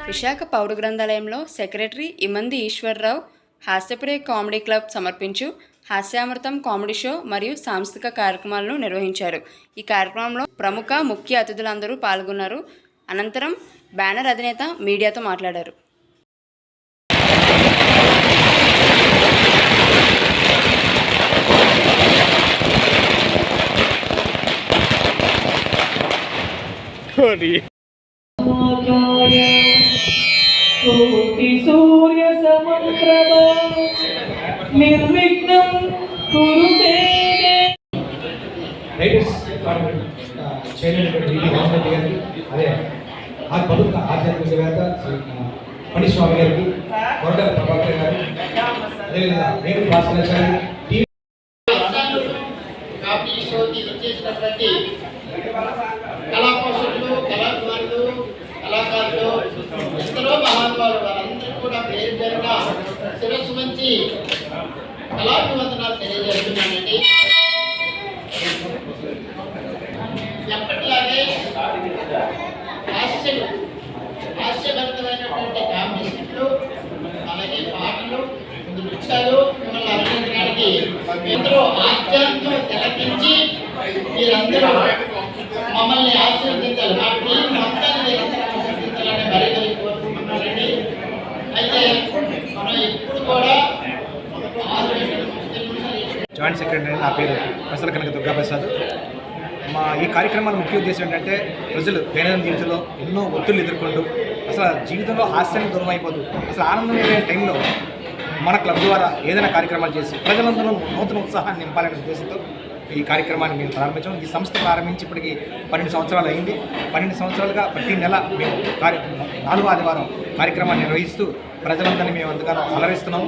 విశాఖ పౌర గ్రంథాలయంలో secretary Imandi Eswararao Hasyapriya comedy club సమర్పించు హాస్యామృతం కామెడీ షో మరియు సాంస్కృతిక కార్యక్రమాలను నిర్వహించారు. ఈ కార్యక్రమంలో ప్రముఖ ముఖ్య అతిథులందరూ పాల్గొన్నారు. అనంతరం బ్యానర్ అధినేత మీడియాతో మాట్లాడారు. కోటి సూర్య సమప్రభ నిర్విఘ్నం కురుతే. అదే ఆ ప్రముఖ ఆధ్యాత్మికవేత్త పని స్వామి గారికి, కొరటాల ప్రభాకర్ గారు, అదేవిధంగా వేణు భాస్కరాచార్య కళాపోషకులు, కళాకారులు, కళాకారులు, ఎందరో మహానుభావులు వారందరూ కూడా పేరు పేరున శిరస్సు మంచి కళాభివందనాలు తెలియజేస్తున్నానండి. ఎప్పటిలాగే హాస్యభరితమైనటువంటి కాంపిటీషన్లు, అలాగే పాటలు, నృత్యాలు మిమ్మల్ని అభినందనడానికి ఎందరో ఆధ్యాత్మిక తిలకించి మీరందరూ మమ్మల్ని ఆశీర్వదించాలి. మా టీం మొత్తాన్ని మీరందరూ ఆశీర్వదించాలని మరీ కోరుకుంటున్నానండి. అయితే మనం ఎప్పుడు కూడా జాయింట్ సెక్రటరీ, నా పేరు ప్రసన్న కనక దుర్గాప్రసాద్. మా ఈ కార్యక్రమాల ముఖ్య ఉద్దేశం ఏంటంటే ప్రజలు దైనందిన జీవితంలో ఎన్నో ఒత్తిళ్లు ఎదుర్కొంటూ అసలు జీవితంలో హాస్యానికి దూరం అయిపోతూ అసలు ఆనందం లేని టైంలో మన క్లబ్ ద్వారా ఏదైనా కార్యక్రమాలు చేసి ప్రజలందరూ నూతన ఉత్సాహాన్ని నింపాలనే ఉద్దేశంతో ఈ కార్యక్రమాన్ని మేము ప్రారంభించాం. ఈ సంస్థ ప్రారంభించి ఇప్పటికి 12 సంవత్సరాలు అయింది. 12 సంవత్సరాలుగా ప్రతి నెల మేము 4వ ఆదివారం కార్యక్రమాన్ని నిర్వహిస్తూ ప్రజలందరినీ మేము ఎంతగానో అలరిస్తున్నాము.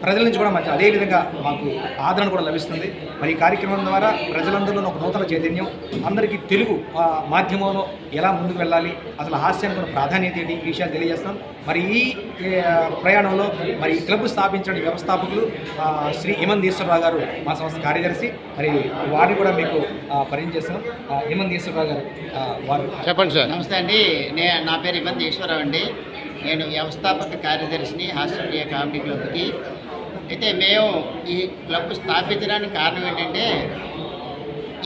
ప్రజల నుంచి కూడా మంచి అదేవిధంగా మాకు ఆదరణ కూడా లభిస్తుంది. మరి ఈ కార్యక్రమం ద్వారా ప్రజలందరిలో ఒక నూతన చైతన్యం, అందరికీ తెలుగు మాధ్యమంలో ఎలా ముందుకు వెళ్ళాలి, అసలు హాస్యానికి ఉన్న ప్రాధాన్యత ఏంటి, ఈ విషయాలు తెలియజేస్తాం. మరి ఈ ప్రయాణంలో మరి ఈ క్లబ్ స్థాపించిన వ్యవస్థాపకులు శ్రీ ఇమంది ఈశ్వరరావు గారు, మా సంస్థ కార్యదర్శి. మరి వారిని కూడా మీకు పరిచయం చేస్తున్నాం. ఇమంది ఈశ్వరరావు గారు వారు చెప్పండి సార్. నమస్తే అండి. నా పేరు ఇమంది ఈశ్వరరావు అండి. నేను వ్యవస్థాపక కార్యదర్శిని హాస్యప్రియ కామెడీ క్లబ్కి. అయితే మేము ఈ క్లబ్ స్థాపించడానికి కారణం ఏంటంటే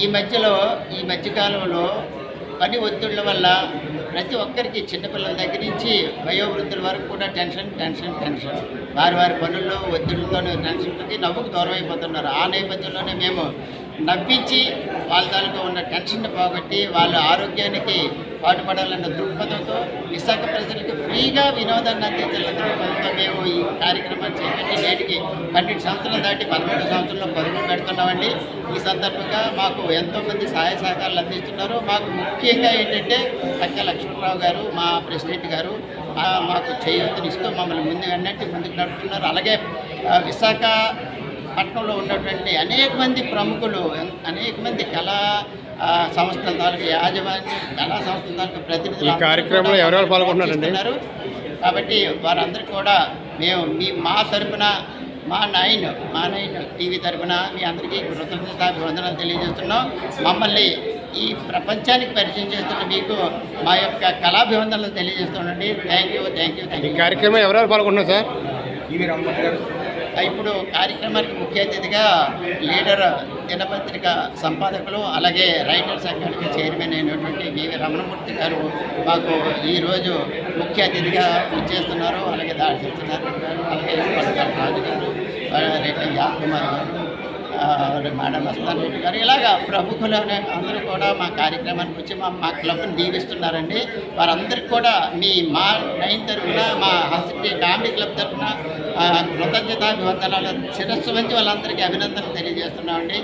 ఈ మధ్యకాలంలో పని ఒత్తిళ్ల వల్ల ప్రతి ఒక్కరికి చిన్నపిల్లల దగ్గర నుంచి వయోవృద్ధుల వరకు కూడా టెన్షన్ వారి పనుల్లో ఒత్తిడితోనే టెన్షన్కి నవ్వుకు దూరం అయిపోతున్నారు. ఆ నేపథ్యంలోనే మేము నవ్వించి వాళ్ళ తాలూకా ఉన్న టెన్షన్ పోగొట్టి వాళ్ళ ఆరోగ్యానికి పాటుపడాలన్న దృక్పథంతో విశాఖ ప్రజలకు ఫ్రీగా వినోదాన్ని అందించాలన్న దృక్పథంతో మేము ఈ కార్యక్రమాన్ని చేపట్టి నేటికి 12 సంవత్సరాలు దాటి 13 సంవత్సరంలో పరుగులు పెడుతున్నామండి. ఈ సందర్భంగా మాకు ఎంతోమంది సహాయ సహకారాలు అందిస్తున్నారు. మాకు ముఖ్యంగా ఏంటంటే పక్క లక్ష్మణరావు గారు, మా ప్రెసిడెంట్ గారు మాకు చేయూతనిస్తూ మమ్మల్ని ముందుకు నడుపుతున్నారు. అలాగే విశాఖ పట్టణంలో ఉన్నటువంటి అనేక మంది ప్రముఖులు, అనేక మంది కళా సంస్థల తాలూకు యాజమాన్యం, కళా సంస్థల తాలూకు ప్రతినిధులు ఈ కార్యక్రమంలో ఎవరెవరు పాల్గొంటున్నారండి? కాబట్టి వారందరూ కూడా మేము మా తరపున మా నైన్ టీవీ తరపున మీ అందరికీ కృతజ్ఞతాభివందనాలు తెలియజేస్తున్నాం. మమ్మల్ని ఈ ప్రపంచానికి పరిచయం చేస్తున్న మీకు మా యొక్క కళాభివందనలు తెలియజేస్తున్నాండి. Thank you. ఈ కార్యక్రమం ఎవరెవరు పాల్గొంటున్నారు సార్? ఈవి రామ్మూర్తి గారు. ఇప్పుడు కార్యక్రమానికి ముఖ్య అతిథిగా లీడర్ దినపత్రిక సంపాదకులు, అలాగే రైటర్ సంఘానికి చైర్మన్ అయినటువంటి వివి రమణమూర్తి గారు మాకు ఈరోజు ముఖ్య అతిథిగా ఇచ్చేస్తున్నారు. అలాగే దాడి సత్యనారాయణ గారు, అలాగే రాజు గారు, రెడ్డి యాకుమార్ గారు, మేడం అస్తాన్ రెడ్డి గారు, ఇలాగా ప్రముఖులు అందరూ కూడా మా కార్యక్రమానికి వచ్చి మా క్లబ్ని దీవిస్తున్నారండి. వారందరికీ కూడా మా నైన్ తరఫున, మా హాస్యప్రియ కామెడీ క్లబ్ తరఫున కృతజ్ఞతాభివందనాలు శిరస్సు వంచి వాళ్ళందరికీ అభినందనలు తెలియజేస్తున్నామండి.